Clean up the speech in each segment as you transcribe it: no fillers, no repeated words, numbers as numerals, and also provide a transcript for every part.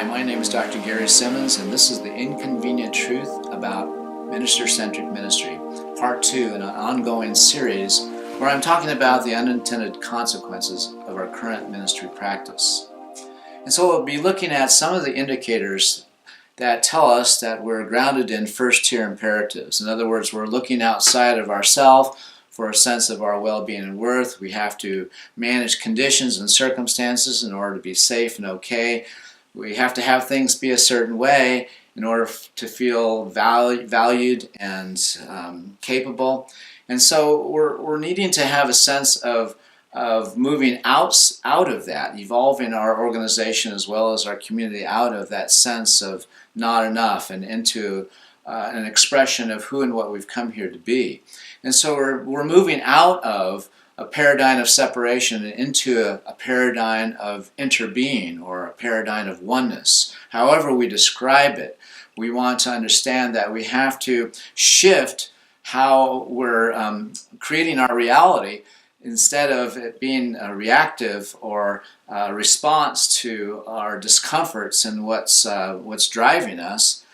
Hi, my name is Dr. Gary Simmons, and this is the Inconvenient Truth about Minister-Centric Ministry, Part 2 in an ongoing series where I'm talking about the unintended consequences of our current ministry practice. And so we'll be looking at some of the indicators that tell us that we're grounded in first-tier imperatives. In other words, we're looking outside of ourselves for a sense of our well-being and worth. We have to manage conditions and circumstances in order to be safe and okay. We have to have things be a certain way in order to feel valued and capable. And so we're needing to have a sense of moving out of that, evolving our organization as well as our community out of that sense of not enough and into an expression of who and what we've come here to be. And so we're moving out of a paradigm of separation and into a paradigm of interbeing, or a paradigm of oneness. However we describe it, we want to understand that we have to shift how we're creating our reality. Instead of it being a reactive or a response to our discomforts and what's driving us,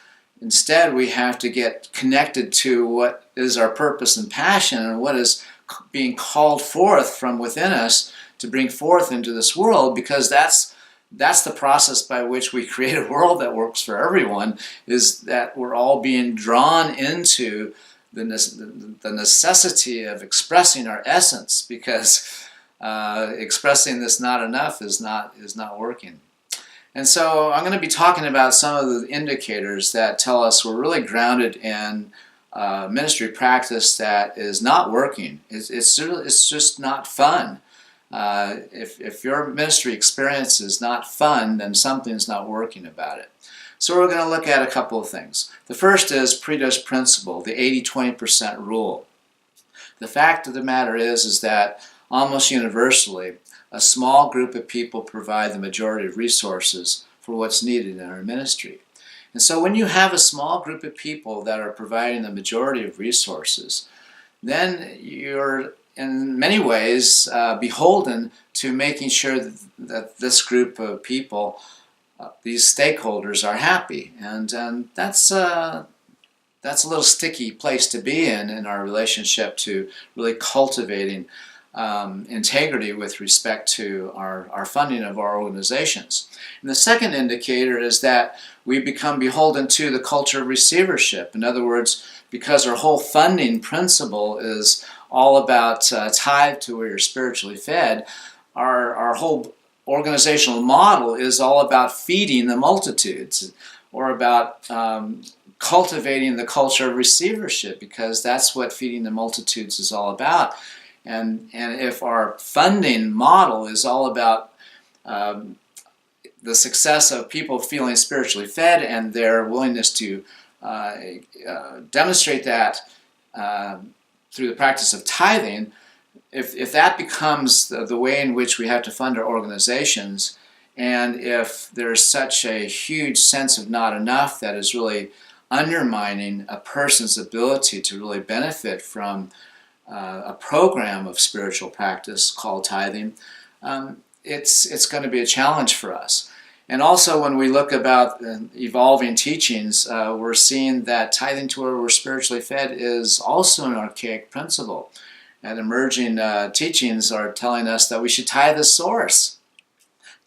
instead we have to get connected to what is our purpose and passion and what is being called forth from within us to bring forth into this world, because that's the process by which we create a world that works for everyone, is that we're all being drawn into the necessity of expressing our essence, because expressing this not enough is not working. And so I'm going to be talking about some of the indicators that tell us we're really grounded in ministry practice that is not working. It's just not fun. If your ministry experience is not fun, then something's not working about it. So we're going to look at a couple of things. The first is Pareto's principle, the 80-20% rule. The fact of the matter is that almost universally, a small group of people provide the majority of resources for what's needed in our ministry. And so when you have a small group of people that are providing the majority of resources, then you're in many ways beholden to making sure that this group of people, these stakeholders, are happy. And that's a little sticky place to be in our relationship to really cultivating integrity with respect to our funding of our organizations. And the second indicator is that we become beholden to the culture of receivership. In other words, because our whole funding principle is all about tithe to where you're spiritually fed, our whole organizational model is all about feeding the multitudes, or about cultivating the culture of receivership, because that's what feeding the multitudes is all about. And if our funding model is all about the success of people feeling spiritually fed and their willingness to demonstrate that through the practice of tithing, if that becomes the way in which we have to fund our organizations, and if there's such a huge sense of not enough that is really undermining a person's ability to really benefit from a program of spiritual practice called tithing, it's going to be a challenge for us. And also when we look about evolving teachings, we're seeing that tithing to where we're spiritually fed is also an archaic principle. And emerging teachings are telling us that we should tithe the source.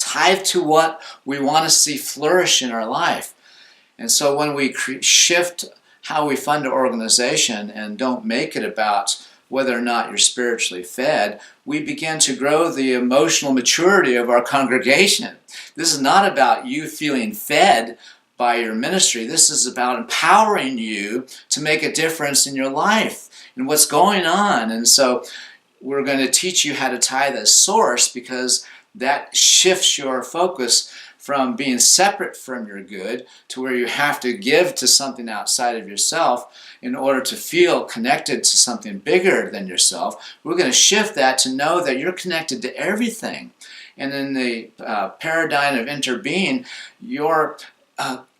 Tithe to what we want to see flourish in our life. And so when we shift how we fund our organization and don't make it about whether or not you're spiritually fed, we begin to grow the emotional maturity of our congregation. This is not about you feeling fed by your ministry. This is about empowering you to make a difference in your life and what's going on. And so we're going to teach you how to tithe as source, because that shifts your focus from being separate from your good to where you have to give to something outside of yourself in order to feel connected to something bigger than yourself. We're going to shift that to know that you're connected to everything. And in the paradigm of interbeing, your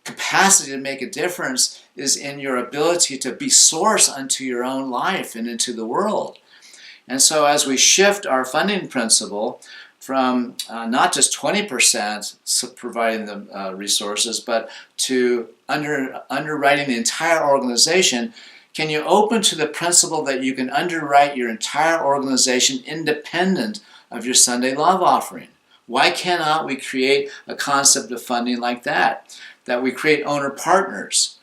capacity to make a difference is in your ability to be source unto your own life and into the world. And so as we shift our funding principle from not just 20% providing the resources, but to underwriting the entire organization, can you open to the principle that you can underwrite your entire organization independent of your Sunday love offering? Why cannot we create a concept of funding like that? That we create owner partners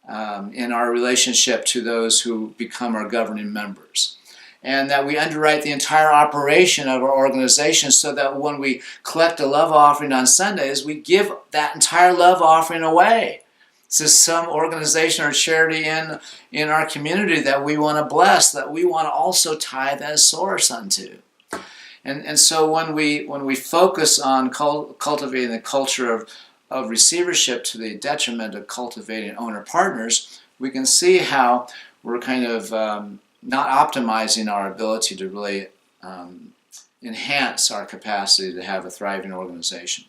in our relationship to those who become our governing members. And that we underwrite the entire operation of our organization so that when we collect a love offering on Sundays, we give that entire love offering away. This is some organization or charity in our community that we want to bless, that we want to also tithe as source unto. And so when we focus on cultivating the culture of receivership to the detriment of cultivating owner partners, we can see how we're kind of not optimizing our ability to really enhance our capacity to have a thriving organization.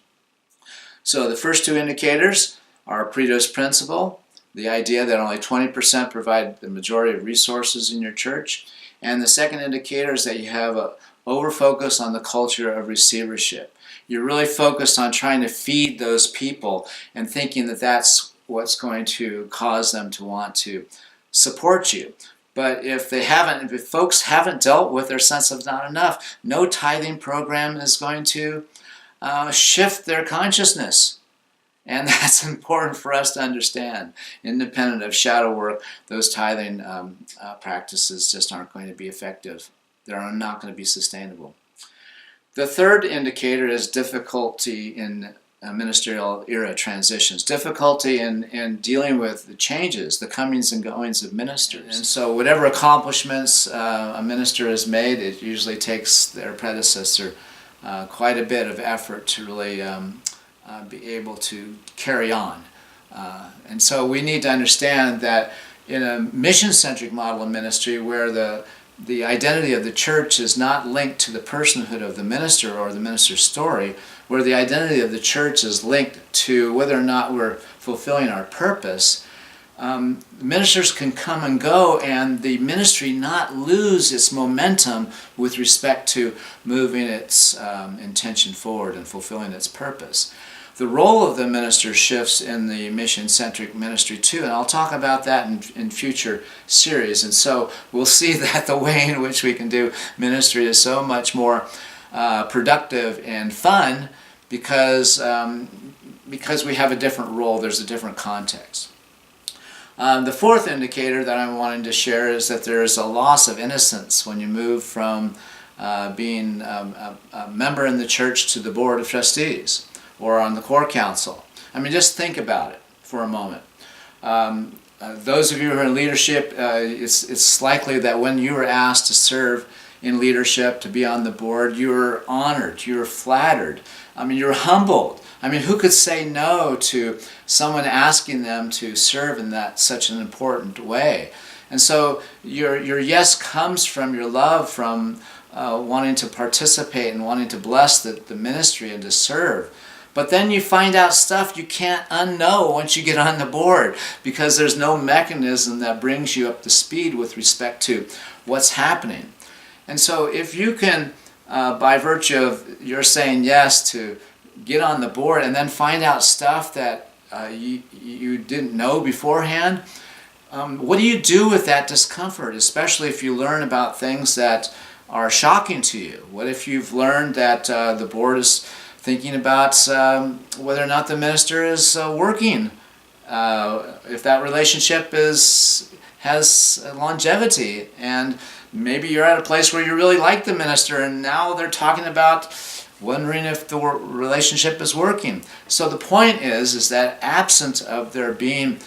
So the first two indicators are Pareto's principle, the idea that only 20% provide the majority of resources in your church, and the second indicator is that you have a over-focus on the culture of receivership. You're really focused on trying to feed those people and thinking that that's what's going to cause them to want to support you. But if folks haven't dealt with their sense of not enough, no tithing program is going to shift their consciousness. And that's important for us to understand. Independent of shadow work, those tithing practices just aren't going to be effective. They're not going to be sustainable. The third indicator is difficulty in ministerial era transitions, difficulty in dealing with the changes, the comings and goings of ministers. And so whatever accomplishments a minister has made, it usually takes their predecessor quite a bit of effort to really be able to carry on. And so we need to understand that in a mission-centric model of ministry where the identity of the church is not linked to the personhood of the minister or the minister's story, where the identity of the church is linked to whether or not we're fulfilling our purpose, ministers can come and go and the ministry not lose its momentum with respect to moving its intention forward and fulfilling its purpose. The role of the minister shifts in the mission-centric ministry too, and I'll talk about that in future series. And so we'll see that the way in which we can do ministry is so much more productive and fun because we have a different role, there's a different context. The fourth indicator that I'm wanting to share is that there is a loss of innocence when you move from being a member in the church to the board of trustees or on the core council. I mean, just think about it for a moment. Those of you who are in leadership, it's likely that when you are asked to serve in leadership, to be on the board, you're honored, you're flattered, I mean, you're humbled. I mean, who could say no to someone asking them to serve in such an important way? And so your yes comes from your love, from wanting to participate and wanting to bless the ministry and to serve. But then you find out stuff you can't unknow once you get on the board because there's no mechanism that brings you up to speed with respect to what's happening. And so if you can, by virtue of your saying yes to get on the board and then find out stuff that you didn't know beforehand, what do you do with that discomfort, especially if you learn about things that are shocking to you? What if you've learned that the board is thinking about whether or not the minister is working, if that relationship has longevity, and maybe you're at a place where you really like the minister and now they're talking about wondering if the relationship is working. So the point is that absent of there being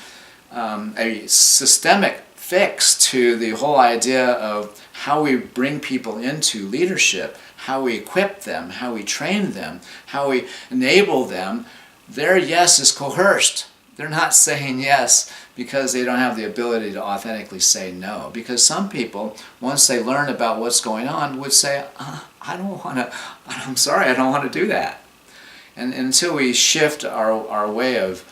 a systemic fix to the whole idea of how we bring people into leadership, how we equip them, how we train them, how we enable them, their yes is coerced. They're not saying yes because they don't have the ability to authentically say no. Because some people, once they learn about what's going on, would say, I'm sorry, I don't want to do that. And until we shift our way of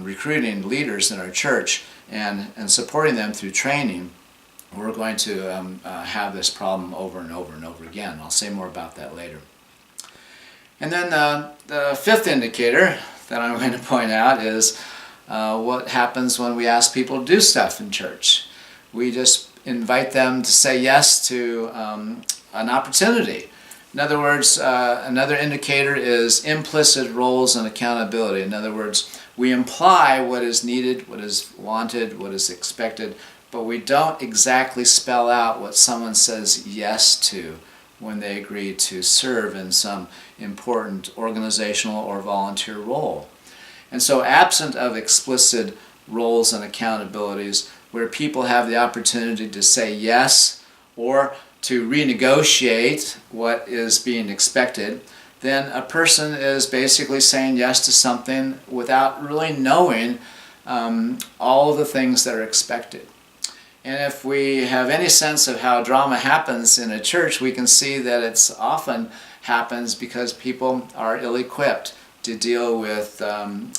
recruiting leaders in our church and supporting them through training, we're going to have this problem over and over and over again. I'll say more about that later. And then the fifth indicator that I'm going to point out is what happens when we ask people to do stuff in church. We just invite them to say yes to an opportunity. In other words, another indicator is implicit roles and accountability. In other words, we imply what is needed, what is wanted, what is expected, but we don't exactly spell out what someone says yes to when they agree to serve in some important organizational or volunteer role. And so absent of explicit roles and accountabilities, where people have the opportunity to say yes or to renegotiate what is being expected, then a person is basically saying yes to something without really knowing all of the things that are expected. And if we have any sense of how drama happens in a church, we can see that it often happens because people are ill-equipped to deal with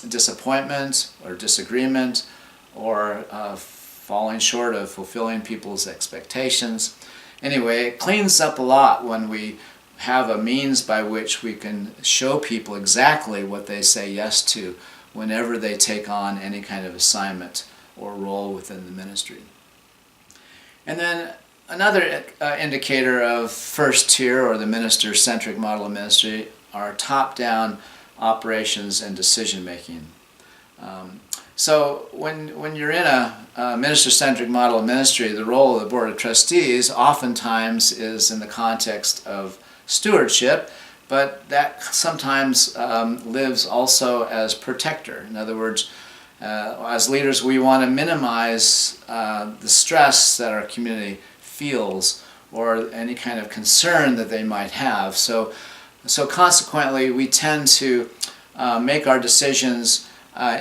disappointment or disagreement or falling short of fulfilling people's expectations. Anyway, it cleans up a lot when we have a means by which we can show people exactly what they say yes to whenever they take on any kind of assignment or role within the ministry. And then another indicator of first tier, or the minister-centric model of ministry, are top-down operations and decision-making. So when you're in a minister-centric model of ministry, the role of the Board of Trustees oftentimes is in the context of stewardship, but that sometimes lives also as protector. In other words, as leaders, we want to minimize the stress that our community feels or any kind of concern that they might have. So consequently, we tend to make our decisions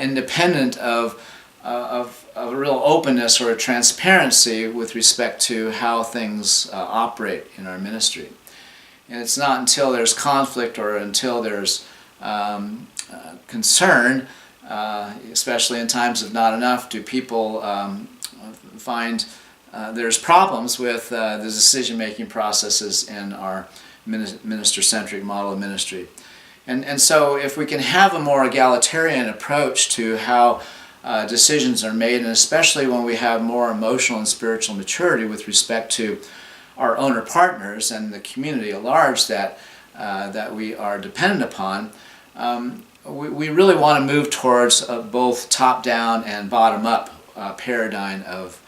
independent of a real openness or a transparency with respect to how things operate in our ministry. And it's not until there's conflict or until there's concern, especially in times of not enough, do people find there's problems with the decision-making processes in our minister-centric model of ministry. And so if we can have a more egalitarian approach to how decisions are made, and especially when we have more emotional and spiritual maturity with respect to our owner partners and the community at large that we are dependent upon, we really want to move towards both top-down and bottom-up paradigm of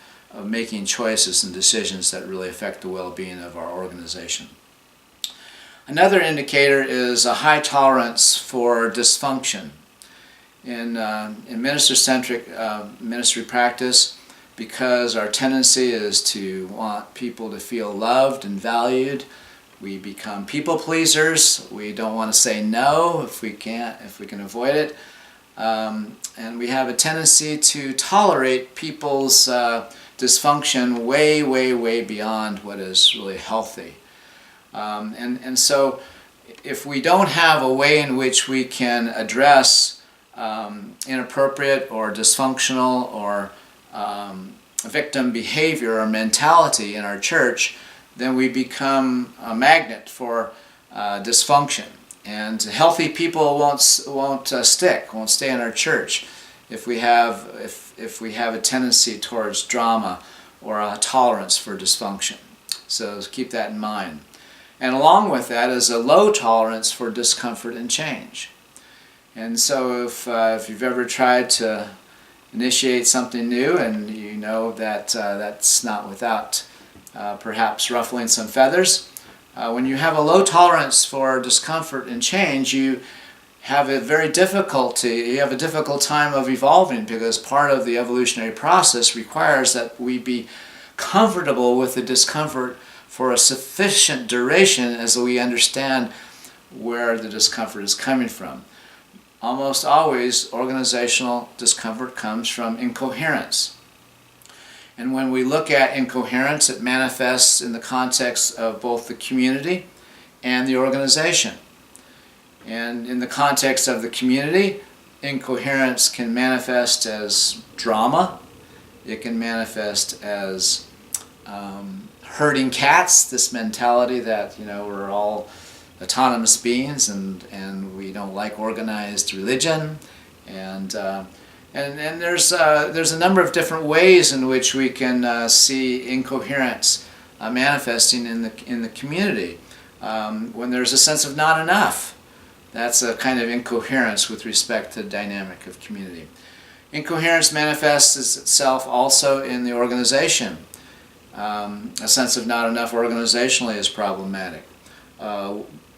making choices and decisions that really affect the well-being of our organization. Another indicator is a high tolerance for dysfunction. In minister-centric ministry practice, because our tendency is to want people to feel loved and valued, we become people pleasers. We don't want to say no if we can avoid it, and we have a tendency to tolerate people's dysfunction way beyond what is really healthy. And so if we don't have a way in which we can address inappropriate or dysfunctional or victim behavior or mentality in our church, then we become a magnet for dysfunction. And healthy people won't stay in our church if we have a tendency towards drama or a tolerance for dysfunction. So keep that in mind. And along with that is a low tolerance for discomfort and change. And so if you've ever tried to initiate something new and you know that that's not without perhaps ruffling some feathers, when you have a low tolerance for discomfort and change, you have a difficult time of evolving, because part of the evolutionary process requires that we be comfortable with the discomfort for a sufficient duration as we understand where the discomfort is coming from. Almost always, organizational discomfort comes from incoherence. And when we look at incoherence, it manifests in the context of both the community and the organization. And in the context of the community, incoherence can manifest as drama. It can manifest as herding cats, this mentality that we're all autonomous beings, and we don't like organized religion, and there's a number of different ways in which we can see incoherence manifesting in the community. When there's a sense of not enough, that's a kind of incoherence with respect to the dynamic of community. Incoherence manifests itself also in the organization. A sense of not enough organizationally is problematic.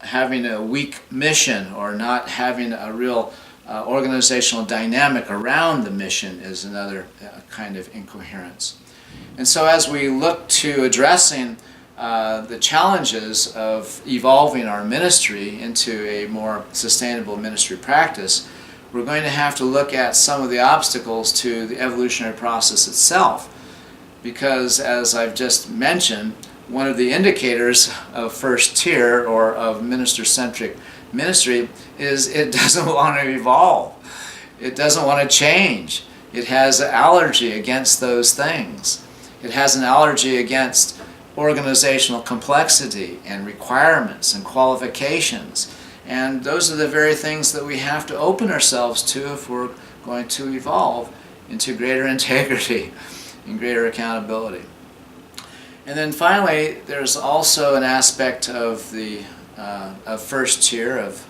Having a weak mission or not having a real organizational dynamic around the mission is another kind of incoherence. And so as we look to addressing the challenges of evolving our ministry into a more sustainable ministry practice, we're going to have to look at some of the obstacles to the evolutionary process itself. Because, as I've just mentioned, one of the indicators of first tier or of minister-centric ministry is it doesn't want to evolve. It doesn't want to change. It has an allergy against those things. It has an allergy against organizational complexity and requirements and qualifications. And those are the very things that we have to open ourselves to if we're going to evolve into greater integrity and greater accountability. And then finally, there's also an aspect of the first tier of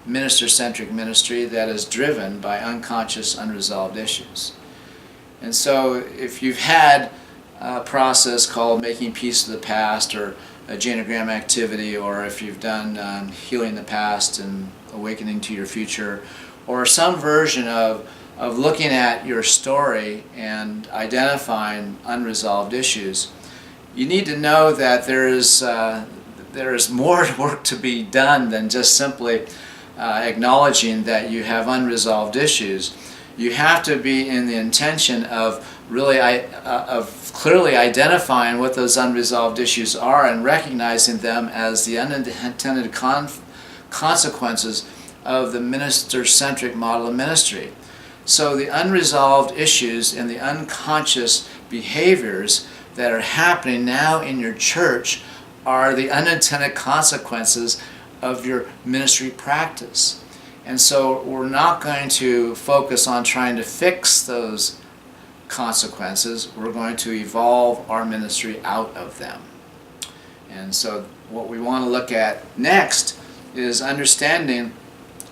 minister-centric ministry that is driven by unconscious, unresolved issues. And so if you've had a process called Making Peace with the Past, or a genogram activity, or if you've done Healing the Past and Awakening to Your Future, or some version of looking at your story and identifying unresolved issues, you need to know that there is more work to be done than just simply acknowledging that you have unresolved issues. You have to be in the intention of really of clearly identifying what those unresolved issues are and recognizing them as the unintended consequences of the minister-centric model of ministry. So the unresolved issues and the unconscious behaviors that are happening now in your church are the unintended consequences of your ministry practice. And so we're not going to focus on trying to fix those consequences. We're going to evolve our ministry out of them. And so what we want to look at next is understanding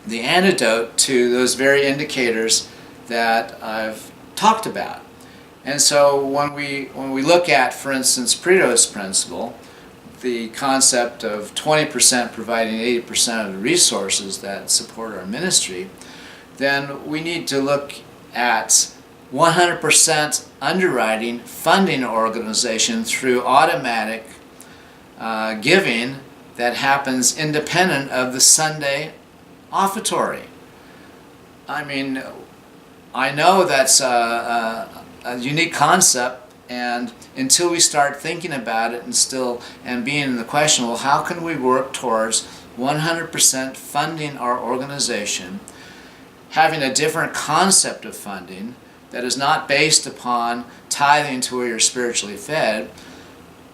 the antidote to those very indicators that I've talked about. And so when we look at, for instance, Pareto's principle, the concept of 20% providing 80% of the resources that support our ministry, then we need to look at 100% underwriting, funding our organization through automatic giving that happens independent of the Sunday offertory. I mean, I know that's a unique concept, and until we start thinking about it and being in the question, well, how can we work towards 100% funding our organization, having a different concept of funding that is not based upon tithing to where you're spiritually fed,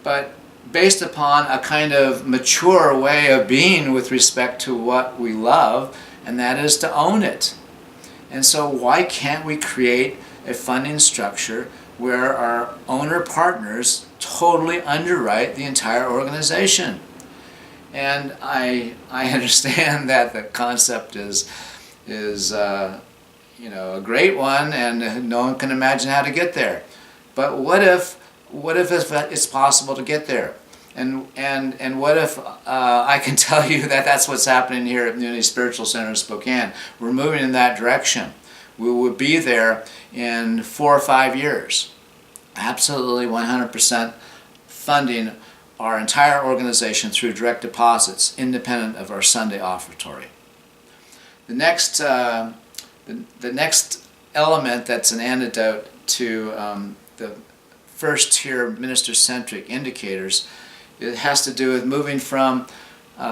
but based upon a kind of mature way of being with respect to what we love, and that is to own it. And so why can't we create a funding structure where our owner partners totally underwrite the entire organization? And I understand that the concept is a great one, and no one can imagine how to get there. But what if it's possible to get there? And what if I can tell you that that's what's happening here at Unity Spiritual Center in Spokane? We're moving in that direction. We will be there in 4 or 5 years. Absolutely 100% funding our entire organization through direct deposits, independent of our Sunday offertory. The next element that's an antidote to the first tier minister-centric indicators, it has to do with moving from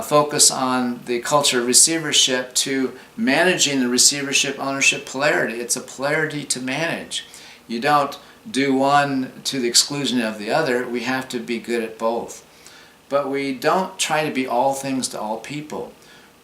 focus on the culture of receivership to managing the receivership ownership polarity. It's a polarity to manage. You don't do one to the exclusion of the other. We have to be good at both. but we don't try to be all things to all people.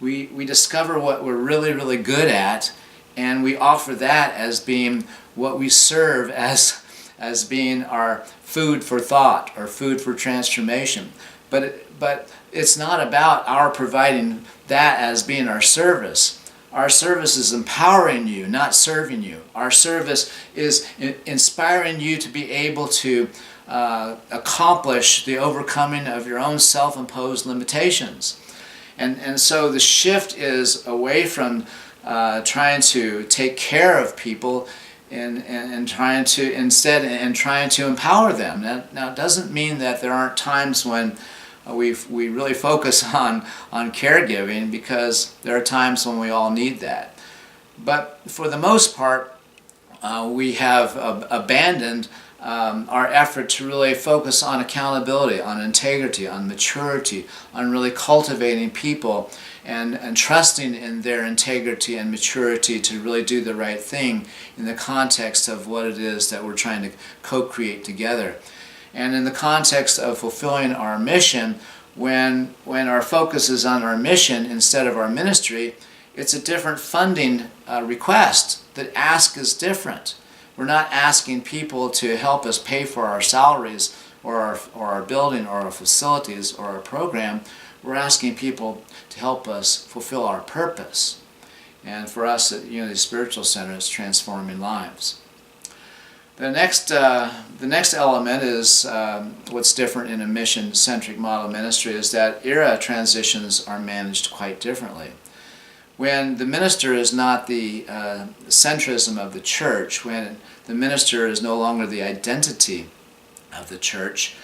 We discover what we're really, really good at, and we offer that as being what we serve as being our food for thought or food for transformation. But it's not about our providing that as being our service. Our service is empowering you, not serving you. Our service is inspiring you to be able to accomplish the overcoming of your own self-imposed limitations. And so the shift is away from trying to take care of people and trying to empower them. Now it doesn't mean that there aren't times when we really focus on caregiving, because there are times when we all need that. But for the most part, we have abandoned our effort to really focus on accountability, on integrity, on maturity, on really cultivating people and trusting in their integrity and maturity to really do the right thing in the context of what it is that we're trying to co-create together. And in the context of fulfilling our mission, when our focus is on our mission instead of our ministry, it's a different funding request. The ask is different. We're not asking people to help us pay for our salaries or our building or our facilities or our program. We're asking people to help us fulfill our purpose. And for us at Unity Spiritual Center, it's transforming lives. The next element is what's different in a mission-centric model ministry is that era transitions are managed quite differently. When the minister is not the centrism of the church, when the minister is no longer the identity of the church,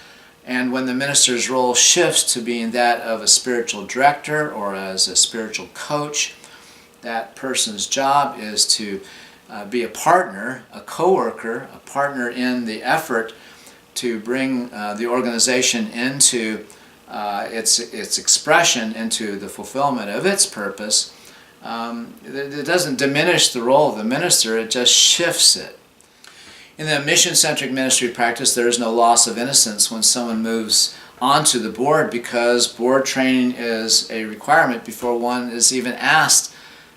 and when the minister's role shifts to being that of a spiritual director or as a spiritual coach, that person's job is to be a partner, a co-worker, a partner in the effort to bring the organization into its expression, into the fulfillment of its purpose. It doesn't diminish the role of the minister, it just shifts it. In the mission-centric ministry practice, there is no loss of innocence when someone moves onto the board, because board training is a requirement before one is even asked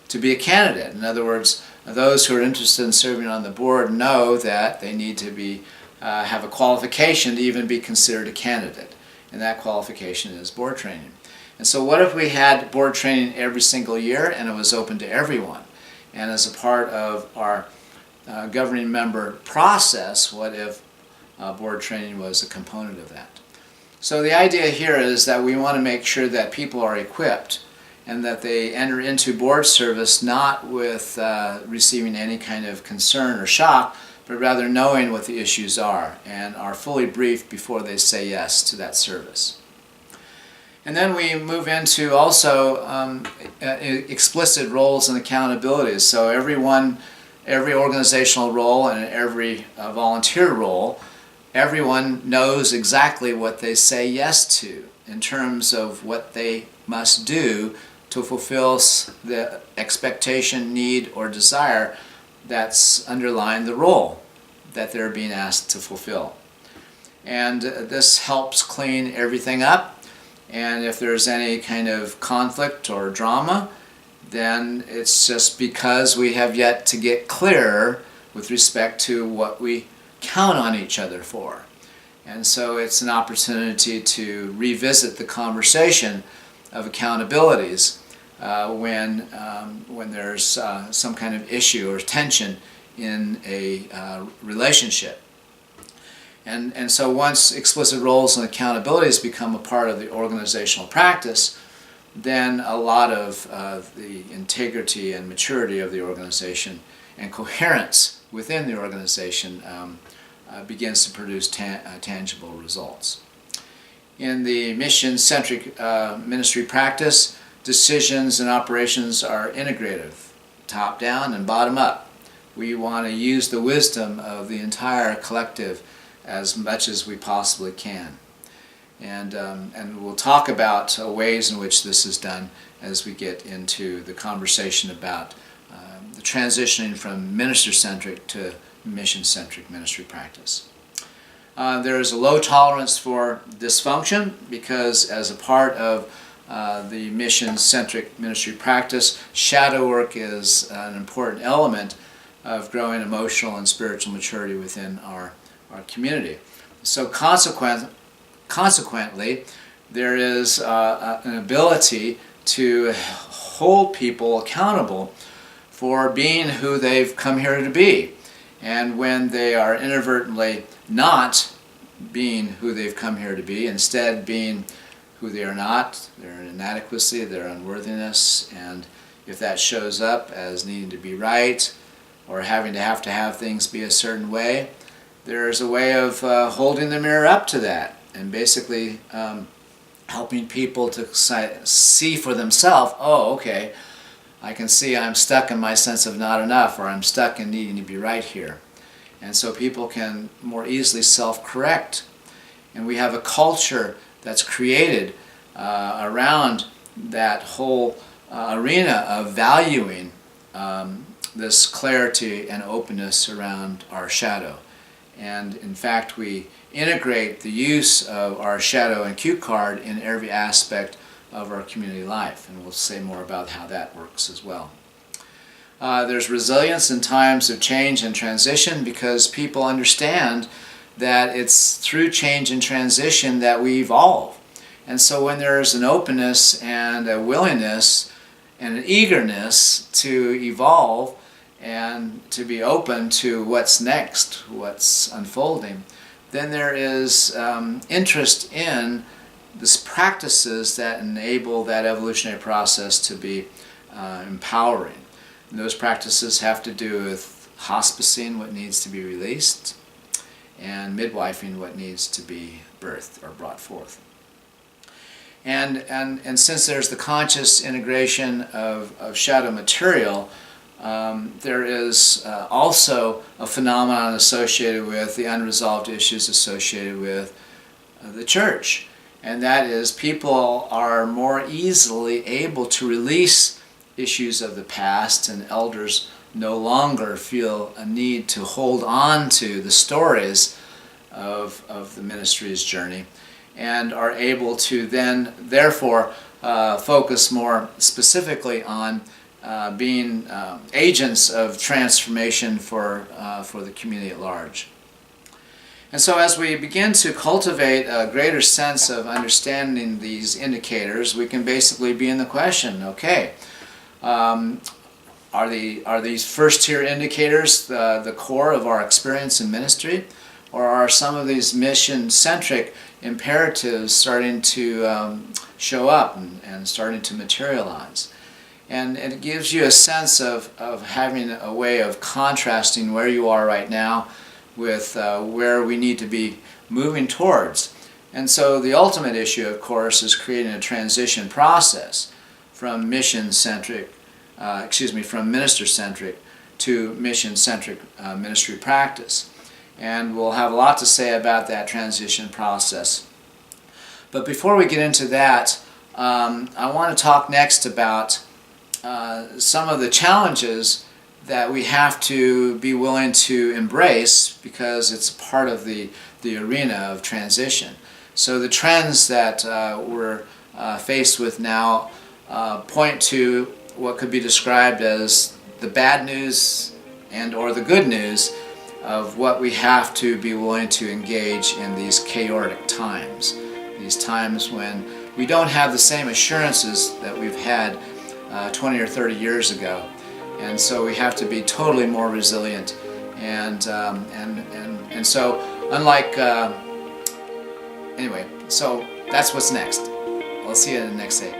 to be a candidate. In other words, those who are interested in serving on the board know that they need to have a qualification to even be considered a candidate, and that qualification is board training. And so what if we had board training every single year and it was open to everyone? And as a part of our governing member process, what if board training was a component of that? So the idea here is that we want to make sure that people are equipped and that they enter into board service not with receiving any kind of concern or shock, but rather knowing what the issues are and are fully briefed before they say yes to that service. And then we move into also explicit roles and accountabilities. So every organizational role and every volunteer role, everyone knows exactly what they say yes to in terms of what they must do to fulfill the expectation, need, or desire that's underlying the role that they're being asked to fulfill. And this helps clean everything up. And if there's any kind of conflict or drama, then it's just because we have yet to get clearer with respect to what we count on each other for. And so it's an opportunity to revisit the conversation of accountabilities when there's some kind of issue or tension in a relationship. And so once explicit roles and accountabilities become a part of the organizational practice, then a lot of the integrity and maturity of the organization and coherence within the organization begins to produce tangible results. In the mission-centric ministry practice, decisions and operations are integrative, top-down and bottom-up. We want to use the wisdom of the entire collective as much as we possibly can. And we'll talk about ways in which this is done as we get into the conversation about the transitioning from minister-centric to mission-centric ministry practice. There is a low tolerance for dysfunction because as a part of the mission-centric ministry practice, shadow work is an important element of growing emotional and spiritual maturity within our community. So consequently, there is an ability to hold people accountable for being who they've come here to be. And when they are inadvertently not being who they've come here to be, instead being who they are not, their inadequacy, their unworthiness, and if that shows up as needing to be right or having to have things be a certain way, there's a way of holding the mirror up to that and basically helping people to see for themselves, oh, okay, I can see I'm stuck in my sense of not enough, or I'm stuck in needing to be right here. And so people can more easily self-correct. And we have a culture that's created around that whole arena of valuing this clarity and openness around our shadow. And in fact, we integrate the use of our shadow and cue card in every aspect of our community life. And we'll say more about how that works as well. There's resilience in times of change and transition because people understand that it's through change and transition that we evolve. And so when there's an openness and a willingness and an eagerness to evolve and to be open to what's next, what's unfolding, then there is interest in these practices that enable that evolutionary process to be empowering. And those practices have to do with hospicing what needs to be released and midwifing what needs to be birthed or brought forth. And since there's the conscious integration of shadow material, there is also a phenomenon associated with the unresolved issues associated with the church. And that is people are more easily able to release issues of the past, and elders no longer feel a need to hold on to the stories of the ministry's journey, and are able to then therefore focus more specifically on being agents of transformation for the community at large. And so as we begin to cultivate a greater sense of understanding these indicators, we can basically be in the question, okay, are these first tier indicators the core of our experience in ministry? Or are some of these mission-centric imperatives starting to show up and starting to materialize? And it gives you a sense of having a way of contrasting where you are right now with where we need to be moving towards. And so the ultimate issue, of course, is creating a transition process from mission-centric, from minister-centric to mission-centric ministry practice. And we'll have a lot to say about that transition process. But before we get into that, I want to talk next about some of the challenges that we have to be willing to embrace because it's part of the arena of transition. So the trends that we're faced with now point to what could be described as the bad news and or the good news of what we have to be willing to engage in these chaotic times. These times when we don't have the same assurances that we've had 20 or 30 years ago. And so we have to be totally more resilient. And so unlike, anyway, so that's what's next. I'll see you in the next day.